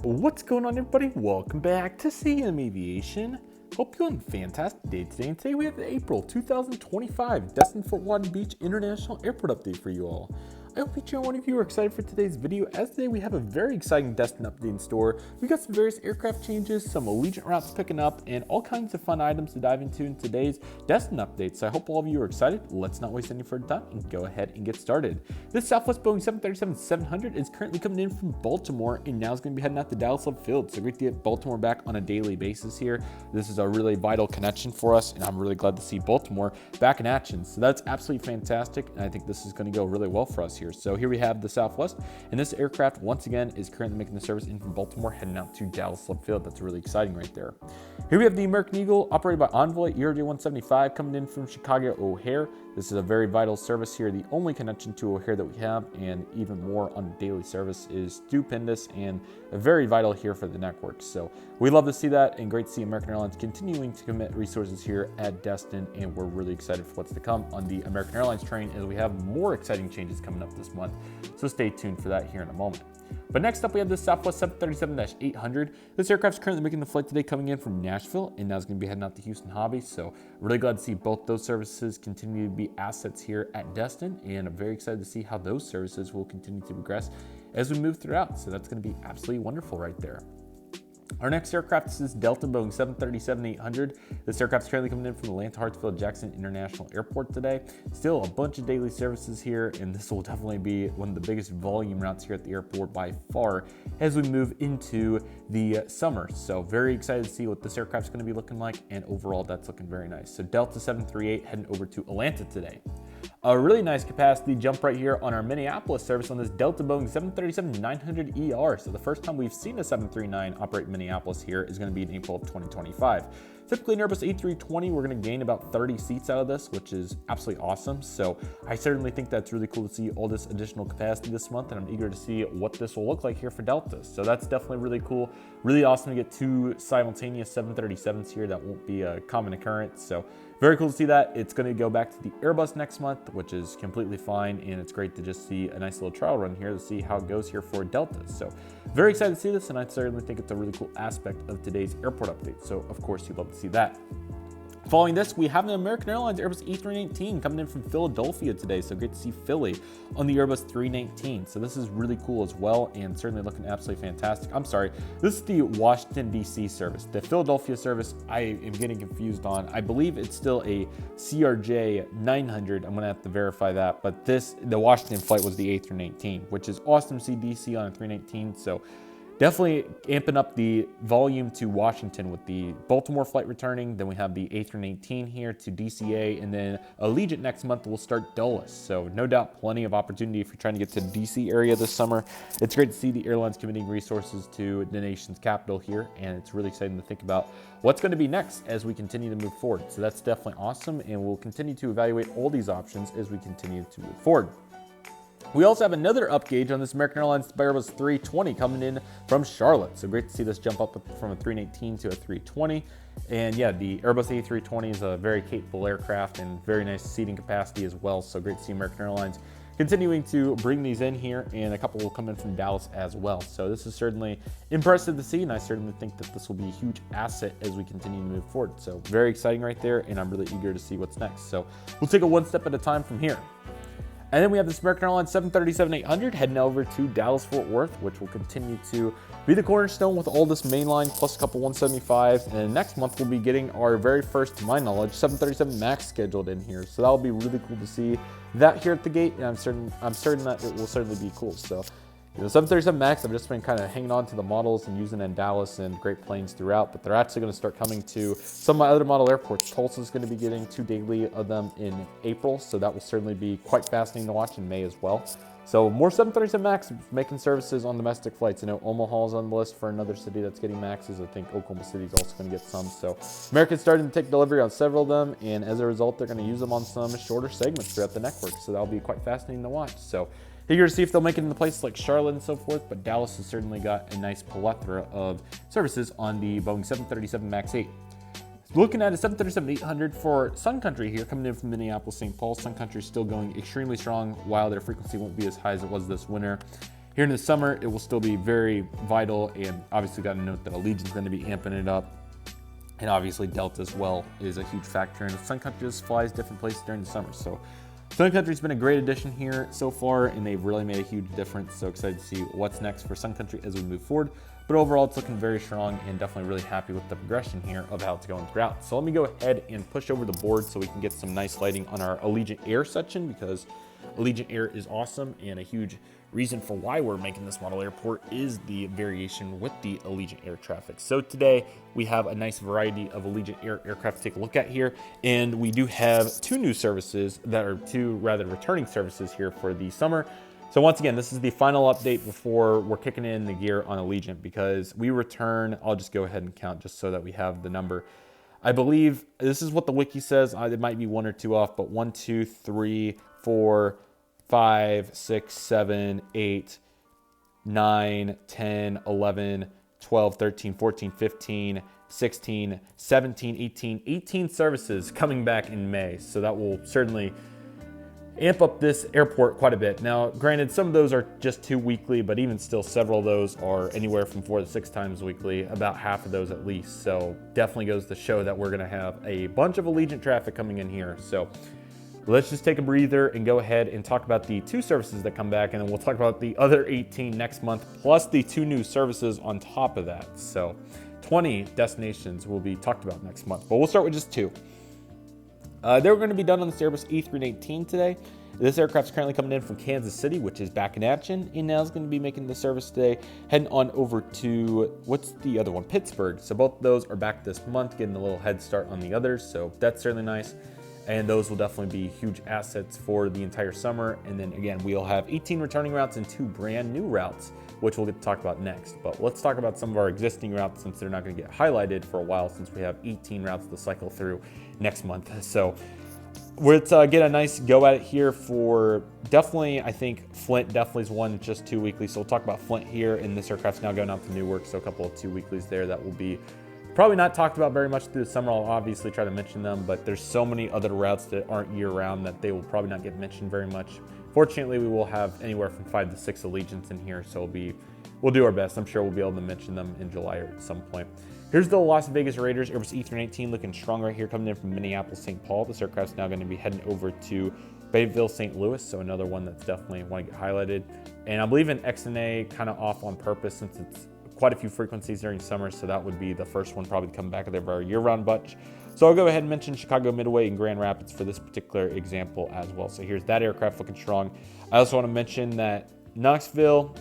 What's going on, everybody? Welcome back to CM Aviation. Hope you're having a fantastic day today. And today we have the April 2025 Destin Fort Walton Beach International Airport update for you all. I hope each and one of you are excited for today's video, as today we have a very exciting Destin update in store. We got some various aircraft changes, some Allegiant routes picking up, and all kinds of fun items to dive into in today's Destin update. So I hope all of you are excited. Let's not waste any further time and go ahead and get started. This Southwest Boeing 737-700 is currently coming in from Baltimore and now is going to be heading out to Dallas Love Field. So great to get Baltimore back on a daily basis here. This is a really vital connection for us, and I'm really glad to see Baltimore back in action. So that's absolutely fantastic, and I think this is going to go really well for us here. So here we have the Southwest, and this aircraft once again is currently making the service in from Baltimore, heading out to Dallas Love Field. That's really exciting right there. Here we have the American Eagle, operated by Envoy, ERJ 175, coming in from Chicago O'Hare. This is a very vital service here. The only connection to O'Hare that we have, and even more on daily service, is stupendous and very vital here for the network. So we love to see that, and great to see American Airlines continuing to commit resources here at Destin, and we're really excited for what's to come on the American Airlines train as we have more exciting changes coming up this month. So stay tuned for that here in a moment. But next up, we have the Southwest 737-800. This aircraft is currently making the flight today, coming in from Nashville, and now it's going to be heading out to Houston Hobby. So really glad to see both those services continue to be assets here at Destin, and I'm very excited to see how those services will continue to progress as we move throughout. So that's going to be absolutely wonderful right there. Our next aircraft is this Delta Boeing 737-800. This aircraft is currently coming in from Atlanta Hartsfield Jackson International Airport today. Still a bunch of daily services here, and this will definitely be one of the biggest volume routes here at the airport by far as we move into the summer. So very excited to see what this aircraft is going to be looking like, and overall that's looking very nice. So Delta 738 heading over to Atlanta today. A really nice capacity jump right here on our Minneapolis service on this Delta Boeing 737-900ER. So the first time we've seen a 739 operate in Minneapolis here is going to be in April of 2025. Typically an Airbus A320, we're going to gain about 30 seats out of this, which is absolutely awesome. So I certainly think that's really cool to see all this additional capacity this month, and I'm eager to see what this will look like here for Delta. So that's definitely really cool. Really awesome to get two simultaneous 737s here. That won't be a common occurrence. So very cool to see that. It's going to go back to the Airbus next month, which is completely fine, and it's great to just see a nice little trial run here to see how it goes here for Delta. So very excited to see this, and I certainly think it's a really cool aspect of today's airport update. So of course you'd love to see that. Following this, we have an American Airlines Airbus A319 coming in from Philadelphia today. So great to see Philly on the Airbus 319. So this is really cool as well, and certainly looking absolutely fantastic. I'm sorry, this is the Washington, D.C. service. The Philadelphia service, I am getting confused on. I believe it's still a CRJ 900. I'm going to have to verify that. But the Washington flight was the A319, which is awesome to see DC on a 319. So definitely amping up the volume to Washington with the Baltimore flight returning. Then we have the A319 here to DCA, and then Allegiant next month will start Dulles. So no doubt plenty of opportunity if you're trying to get to the DC area this summer. It's great to see the airlines committing resources to the nation's capital here, and it's really exciting to think about what's going to be next as we continue to move forward. So that's definitely awesome, and we'll continue to evaluate all these options as we continue to move forward. We also have another upgauge on this American Airlines Airbus 320 coming in from Charlotte. So great to see this jump up from a 319 to a 320. And yeah, the Airbus A320 is a very capable aircraft and very nice seating capacity as well. So great to see American Airlines continuing to bring these in here, and a couple will come in from Dallas as well. So this is certainly impressive to see, and I certainly think that this will be a huge asset as we continue to move forward. So very exciting right there, and I'm really eager to see what's next. So we'll take it one step at a time from here. And then we have this American Airlines 737-800 heading over to Dallas-Fort Worth, which will continue to be the cornerstone with all this mainline plus a couple 175s. And then next month we'll be getting our very first, to my knowledge, 737 MAX scheduled in here. So that'll be really cool to see that here at the gate, and I'm certain that it will certainly be cool. So, 737 MAX, I've just been kind of hanging on to the models and using in Dallas and great planes throughout, but they're actually going to start coming to some of my other model airports. Tulsa is going to be getting 2 daily of them in April, so that will certainly be quite fascinating to watch in May as well. So more 737 MAX making services on domestic flights. I know Omaha's on the list for another city that's getting MAXs. I think Oklahoma City is also going to get some. So American's starting to take delivery on several of them, and as a result, they're going to use them on some shorter segments throughout the network. So that'll be quite fascinating to watch. So eager to see if they'll make it into places like Charlotte and so forth, but Dallas has certainly got a nice plethora of services on the Boeing 737 MAX 8. Looking at a 737-800 for Sun Country here, coming in from Minneapolis, St. Paul. Sun Country is still going extremely strong, while their frequency won't be as high as it was this winter. Here in the summer, it will still be very vital, and obviously got to note that Allegiant's going to be amping it up. And obviously Delta as well is a huge factor, and Sun Country just flies different places during the summer. So Sun Country's been a great addition here so far, and they've really made a huge difference. So excited to see what's next for Sun Country as we move forward. But overall, it's looking very strong, and definitely really happy with the progression here of how it's going throughout. So let me go ahead and push over the board so we can get some nice lighting on our Allegiant Air section, because Allegiant Air is awesome, and a huge reason for why we're making this model airport is the variation with the Allegiant Air traffic. So today we have a nice variety of Allegiant Air aircraft to take a look at here, and we do have two new services that are two rather returning services here for the summer. So once again, this is the final update before we're kicking in the gear on Allegiant, because we return, I'll just go ahead and count just so that we have the number. I believe this is what the wiki says. It might be one or two off, but 1, 2, 3, 4, 5, 6, 7, 8, 9, 10, 11, 12, 13, 14, 15, 16, 17, 18 services coming back in May. So that will certainly amp up this airport quite a bit. Now, granted, some of those are just 2 weekly, but even still, several of those are anywhere from 4 to 6 times weekly, about half of those at least. So definitely goes to show that we're gonna have a bunch of Allegiant traffic coming in here. So let's just take a breather and go ahead and talk about the 2 services that come back, and then we'll talk about the other 18 next month, plus the 2 new services on top of that. So 20 destinations will be talked about next month, but we'll start with just 2. They're going to be done on the Airbus A318 today. This aircraft's currently coming in from Kansas City, which is back in action, and now is going to be making the service today, heading on over to, what's the other one? Pittsburgh. So both of those are back this month, getting a little head start on the others, so that's certainly nice. And those will definitely be huge assets for the entire summer. And then again, we'll have 18 returning routes and 2 brand new routes, which we'll get to talk about next. But let's talk about some of our existing routes, since they're not going to get highlighted for a while, since we have 18 routes to cycle through next month. So let's get a nice go at it here for definitely, I think Flint definitely is one just 2 weekly. So we'll talk about Flint here, and this aircraft's now going out to Newark. So a couple of 2 weeklies there that will be probably not talked about very much through the summer. I'll obviously try to mention them, but there's so many other routes that aren't year-round that they will probably not get mentioned very much. Fortunately, we will have anywhere from 5 to 6 Allegiants in here, so we'll do our best. I'm sure we'll be able to mention them in July or at some point. Here's the Las Vegas Raiders Airbus A319 looking strong right here, coming in from Minneapolis, St. Paul. This aircraft's now going to be heading over to Bayville, St. Louis, so another one that's definitely want to get highlighted. And I believe an XNA kind of off on purpose, since it's quite a few frequencies during summer, so that would be the first one probably to come back of their year-round bunch. So I'll go ahead and mention Chicago Midway and Grand Rapids for this particular example as well. So here's that aircraft looking strong. I also want to mention that Knoxville,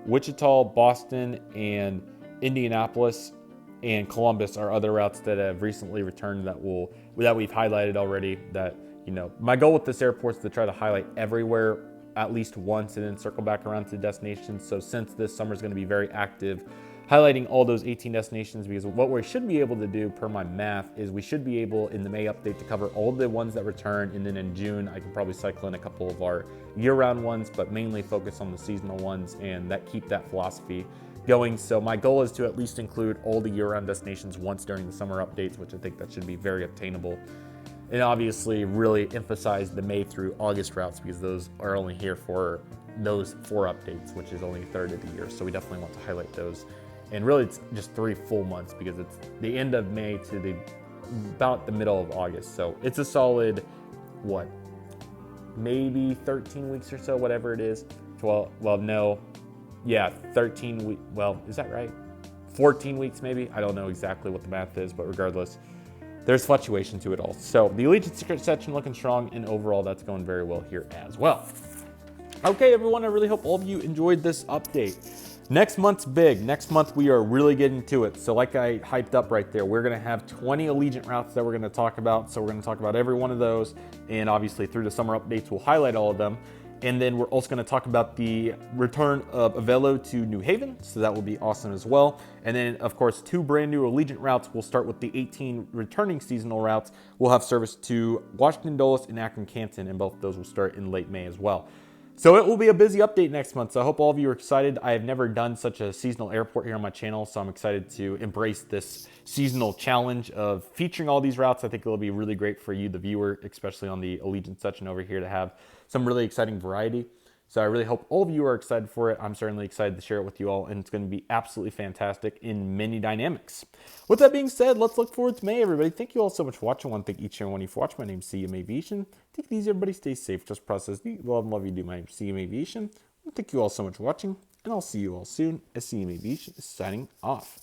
Wichita, Boston, and Indianapolis and Columbus are other routes that have recently returned that we've highlighted already. That, you know, my goal with this airport is to try to highlight everywhere at least once and then circle back around to the destinations. So since this summer is going to be very active, highlighting all those 18 destinations, because what we should be able to do per my math is we should be able in the May update to cover all the ones that return, and then in June I can probably cycle in a couple of our year-round ones, but mainly focus on the seasonal ones and that keep that philosophy going. So my goal is to at least include all the year-round destinations once during the summer updates, which I think that should be very obtainable. And obviously really emphasize the May through August routes, because those are only here for those 4 updates, which is only a third of the year. So we definitely want to highlight those. And really it's just 3 full months, because it's the end of May to about the middle of August. So it's a solid, maybe 13 weeks or so, whatever it is. 13 weeks. Well, is that right? 14 weeks maybe? I don't know exactly what the math is, but regardless, there's fluctuation to it all. So the Allegiant Secret section looking strong, and overall that's going very well here as well. Okay, everyone, I really hope all of you enjoyed this update. Next month's big. Next month we are really getting to it. So like I hyped up right there, we're gonna have 20 Allegiant routes that we're gonna talk about. So we're gonna talk about every one of those, and obviously through the summer updates we'll highlight all of them. And then we're also going to talk about the return of Avelo to New Haven, so that will be awesome as well. And then, of course, 2 brand new Allegiant routes. We'll start with the 18 returning seasonal routes. We'll have service to Washington Dulles and Akron Canton, and both of those will start in late May as well. So it will be a busy update next month, so I hope all of you are excited. I have never done such a seasonal airport here on my channel, so I'm excited to embrace this seasonal challenge of featuring all these routes. I think it'll be really great for you, the viewer, especially on the Allegiant section over here, to have some really exciting variety. So I really hope all of you are excited for it. I'm certainly excited to share it with you all, and it's going to be absolutely fantastic in many dynamics. With that being said, let's look forward to May, everybody. Thank you all so much for watching. I want to thank each and every one of you for watching. My name's CM Aviation. Take it easy, everybody. Stay safe. Just process. Love you. Do my name's CM Aviation. Thank you all so much for watching, and I'll see you all soon as CM Aviation is signing off.